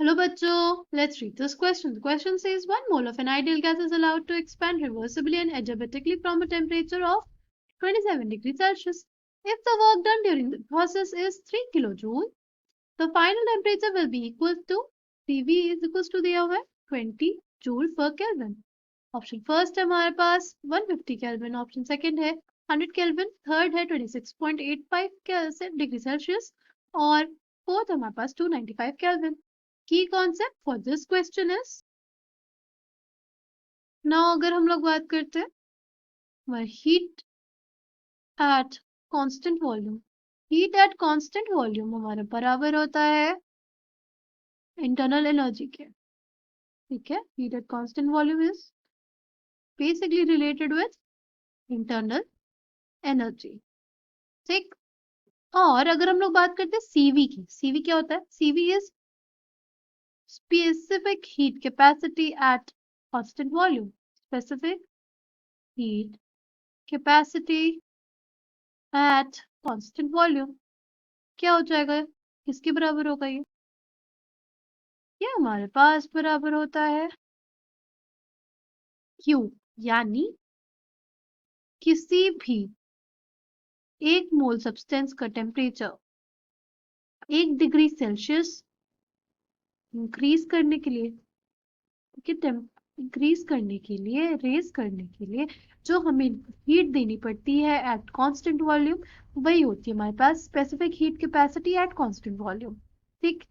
Hello bachcho, let's read this question. The question says 1 mole of an ideal gas is allowed to expand reversibly and adiabatically from a temperature of 27 degrees Celsius. If the work done during the process is 3 kilojoule, the final temperature will be equal to Pv is equals to दिया हुआ है 20 joule per Kelvin. Option first है हमारे पास 150 kelvin, option second है 100 kelvin, third है 26.85 degree Celsius और fourth हमारे पास 295 kelvin. की concept for this question is now अगर हम लोग बात करते हैं heat at constant volume. Heat at constant volume हमारे बराबर होता है इंटरनल एनर्जी के. ठीक है, heat at constant volume is basically related with internal energy. ठीक. और अगर हम लोग बात करते हैं सीवी की, सीवी क्या होता है? CV is specific heat capacity at constant volume. Specific heat capacity at constant volume क्या हो जाएगा? किसके बराबर होगा ये हमारे पास बराबर होता है Q, यानी किसी भी एक मोल सब्सटेंस का टेम्परेचर 1 डिग्री सेल्सियस इंक्रीज करने के लिए, इंक्रीज करने के लिए, रेज करने के लिए जो हमें हीट देनी पड़ती है एट कांस्टेंट वॉल्यूम, वही होती है हमारे पास specific heat capacity at constant volume. ठीक.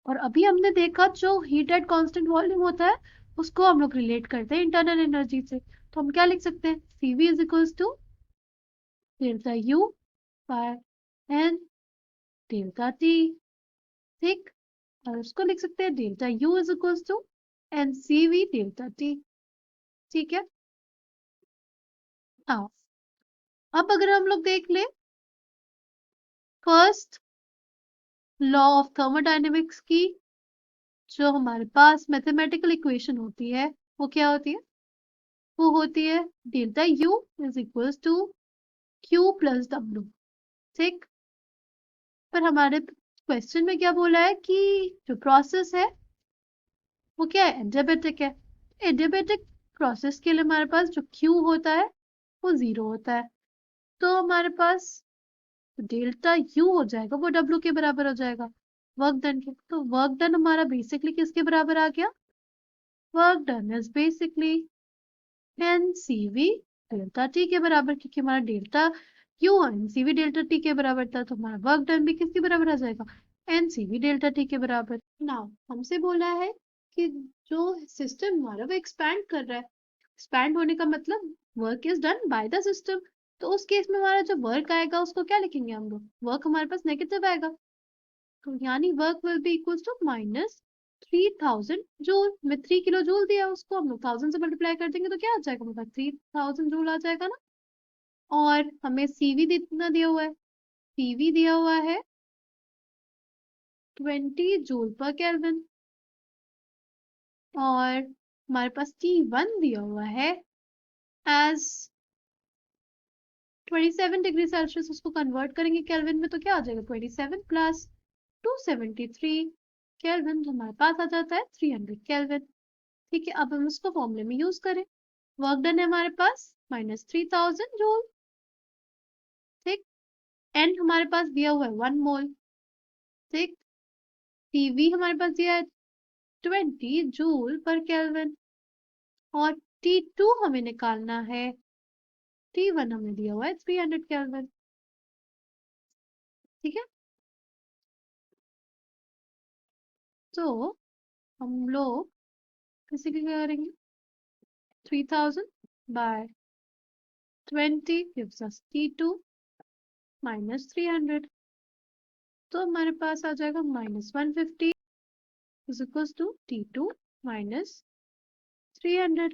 और अभी हमने देखा जो हीट एट कांस्टेंट वॉल्यूम होता है उसको हम लोग रिलेट करते हैं इंटरनल एनर्जी से. तो हम क्या लिख सकते हैं? CV is equals to delta U by N delta T. ठीक. और उसको लिख सकते हैं delta U is equals to NCV delta T. ठीक है. हाँ, अब अगर हम लोग देख ले फर्स्ट लॉ ऑफ थर्मोडायनेमिक्स की जो हमारे पास मैथमेटिकल इक्वेशन होती है वो क्या होती है? वो होती है delta U is equals to Q plus W. ठीक. पर हमारे क्वेश्चन में क्या बोला है कि जो प्रोसेस है वो क्या है? एडियाबेटिक है. एडियाबेटिक प्रोसेस के लिए हमारे पास जो Q होता है वो 0 होता है. तो हमारे पास डेल्टा U हो जाएगा वो W के बराबर हो जाएगा वर्क डन के. तो वर्क डन हमारा बेसिकली किसके बराबर आ गया? Work done is basically NCV delta T के बराबर, क्योंकि हमारा delta U NCV delta T के बराबर था. तो हमारा वर्क डन भी किसके बराबर आ जाएगा? NCV डेल्टा T के बराबर. नाउ हमसे बोला है कि जो सिस्टम हमारा वो एक्सपैंड कर रहा है. एक्सपैंड होने का मतलब work is done by the system. तो उस केस में हमारा जो वर्क आएगा उसको क्या लिखेंगे हम लोग? वर्क हमारे पास नेगेटिव आएगा. तो यानी work will be equals to minus 3000 joule. में 3 किलो जूल दिया उसको हम लोग 1000 से मल्टीप्लाई कर देंगे तो क्या आ जाएगा? हमारे पास 3000 जूल आ जाएगा ना. और हमें सीवी कितना दिया हुआ है? सीवी दिया हुआ है 20 जूल पर केल्विन और हमारे पास T1 दिया हुआ है एज 27 डिग्री सेल्सियस. उसको कन्वर्ट करेंगे केल्विन में तो क्या आ जाएगा? 27 प्लस 273 केल्विन जो हमारे पास आ जाता है 300 केल्विन. ठीक है. अब हम इसको फॉर्मूले में यूज करें. वर्क डन है हमारे पास माइनस 3000 जूल. ठीक. एन हमारे पास दिया हुआ है 1 मोल. ठीक. पीवी हमारे पास दिया है 20 जूल पर केल्विन और T2 हमें निकालना है. T1 हमें दिया हुआ है 300 केल्विन. ठीक है. तो हम लोग बेसिकली क्या करेंगे? 3000 by 20 gives us T2 minus 300. तो हमारे पास आ जाएगा minus 150 is equals to T2 minus 300.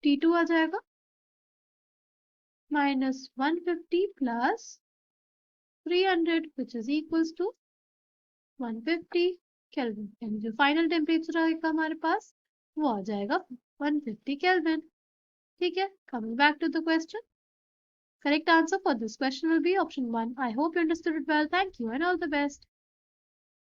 T2 आ जाएगा minus 150 plus 300 which is equals to 150 kelvin. यानी जो फाइनल टेम्परेचर आएगा हमारे पास वो आ जाएगा 150 केल्विन. ठीक है. Coming back to the question. Correct answer for this question will be option 1. I hope you understood it well. Thank you and all the best.